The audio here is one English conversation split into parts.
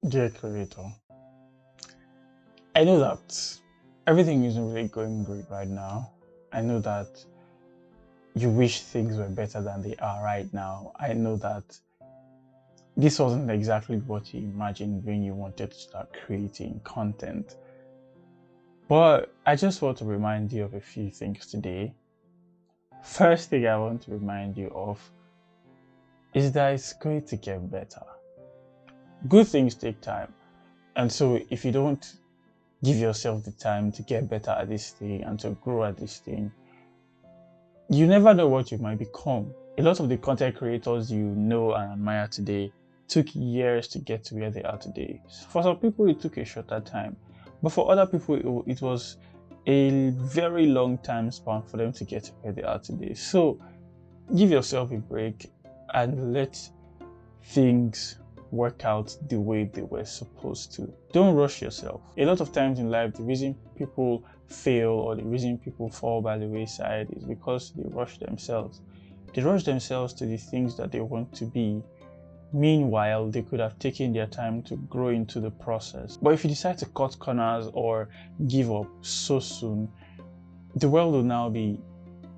Dear creator, I know that everything isn't really going great right now. I know that you wish things were better than they are right now. I know that this wasn't exactly what you imagined when you wanted to start creating content. But I just want to remind you of a few things today. First thing I want to remind you of is that it's going to get better. Good things take time. And so if you don't give yourself the time to get better at this thing and to grow at this thing, you never know what you might become. A lot of the content creators you know and admire today took years to get to where they are today. For some people, it took a shorter time, but for other people, it was a very long time span for them to get to where they are today. So give yourself a break and let things work out the way they were supposed to. Don't rush yourself. A lot of times in life, the reason people fail or the reason people fall by the wayside is because they rush themselves. They rush themselves to the things that they want to be. Meanwhile, they could have taken their time to grow into the process. But if you decide to cut corners or give up so soon, the world will now be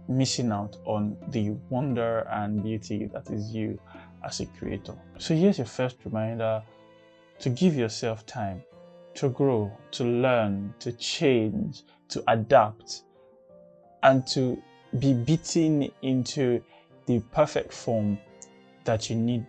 missing out on the wonder and beauty that is you as a creator. So here's your first reminder to give yourself time to grow, to learn, to change, to adapt, and to be beaten into the perfect form that you need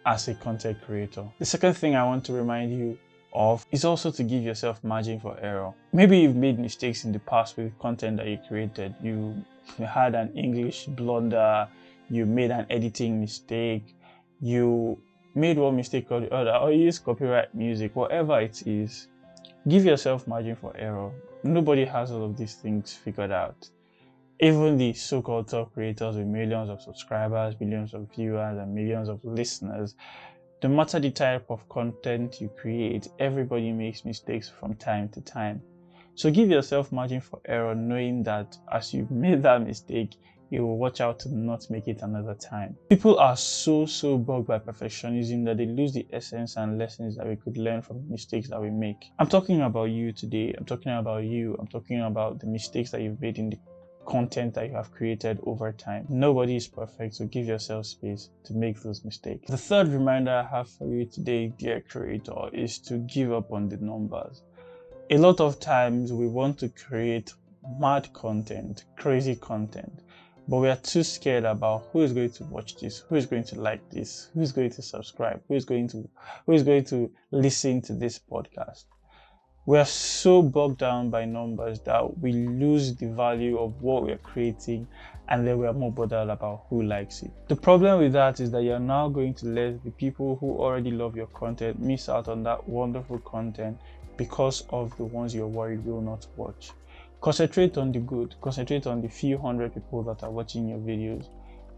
as a content creator. The second thing I want to remind you of is also to give yourself margin for error. Maybe you've made mistakes in the past with content that you created. You had an English blunder, you made an editing mistake, you made one mistake or the other, or you use copyright music, whatever it is. Give yourself margin for error. Nobody has all of these things figured out. Even the so-called top creators with millions of subscribers, millions of viewers, and millions of listeners, no matter the type of content you create, everybody makes mistakes from time to time. So give yourself margin for error, knowing that as you've made that mistake, you will watch out to not make it another time. People are so bugged by perfectionism that they lose the essence and lessons that we could learn from mistakes that we make. I'm talking about you today. I'm talking about you. I'm talking about the mistakes that you've made in the content that you have created over time. Nobody is perfect, so give yourself space to make those mistakes. The third reminder I have for you today, dear creator, is to give up on the numbers. A lot of times we want to create mad content, crazy content, but we are too scared about who is going to watch this, who is going to like this, who is going to subscribe, who is going to listen to this podcast. We are so bogged down by numbers that we lose the value of what we're creating, and then we are more bothered about who likes it. The problem with that is that you're now going to let the people who already love your content miss out on that wonderful content because of the ones you're worried will not watch. Concentrate on the good. Concentrate on the few hundred people that are watching your videos.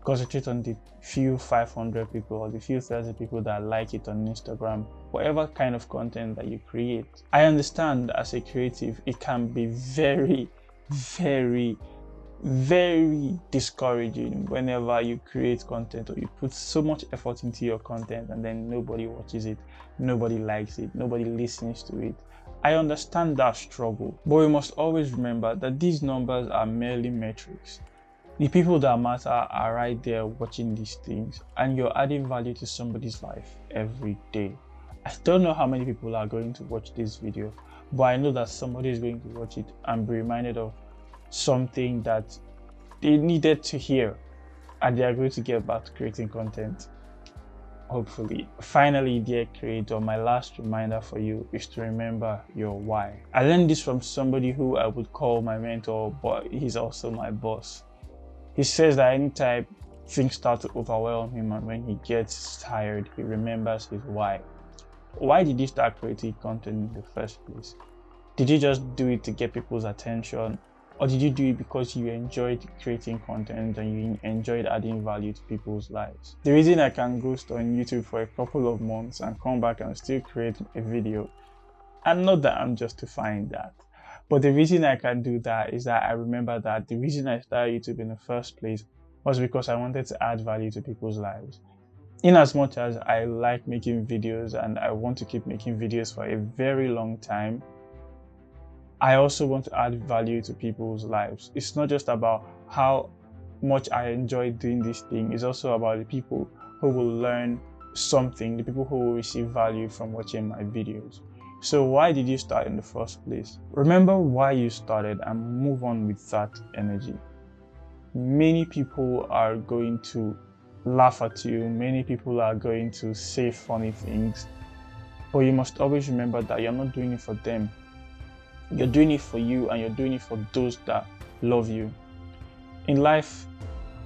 Concentrate on the few 500 people or the few 1,000 people that like it on Instagram, whatever kind of content that you create. I understand as a creative, it can be very discouraging whenever you create content or you put so much effort into your content and then nobody watches it, nobody likes it, nobody listens to it. I understand that struggle, but we must always remember that these numbers are merely metrics. The people that matter are right there watching these things, and you're adding value to somebody's life every day. I don't know how many people are going to watch this video, but I know that somebody is going to watch it and be reminded of something that they needed to hear, and they are going to get back to creating content, hopefully. Finally, dear creator, my last reminder for you is to remember your why. I learned this from somebody who I would call my mentor, but he's also my boss. He says that anytime things start to overwhelm him and when he gets tired, he remembers his why. Why did you start creating content in the first place? Did you just do it to get people's attention? Or did you do it because you enjoyed creating content and you enjoyed adding value to people's lives? The reason I can ghost on YouTube for a couple of months and come back and still create a video, and not that I'm justifying that, but the reason I can do that is that I remember that the reason I started YouTube in the first place was because I wanted to add value to people's lives. In as much as I like making videos and I want to keep making videos for a very long time, I also want to add value to people's lives. It's not just about how much I enjoy doing this thing, it's also about the people who will learn something, the people who will receive value from watching my videos. So why did you start in the first place? Remember why you started and move on with that energy. Many people are going to laugh at you, many people are going to say funny things, but you must always remember that you're not doing it for them. You're doing it for you, and you're doing it for those that love you. In life,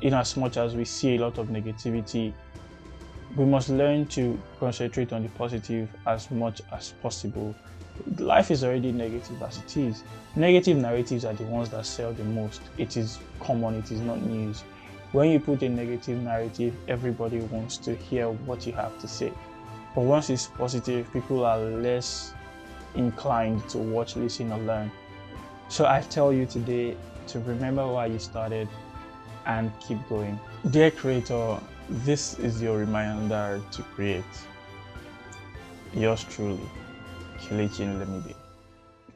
in as much as we see a lot of negativity, we must learn to concentrate on the positive as much as possible. Life is already negative as it is. Negative narratives are the ones that sell the most. It is common, it is not news. When you put a negative narrative, everybody wants to hear what you have to say. But once it's positive, people are less inclined to watch, listen, or learn. So I tell you today to remember why you started and keep going. Dear creator, this is your reminder to create. Yours truly, Kelechi Nlemibe.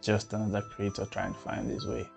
Just another creator trying to find his way.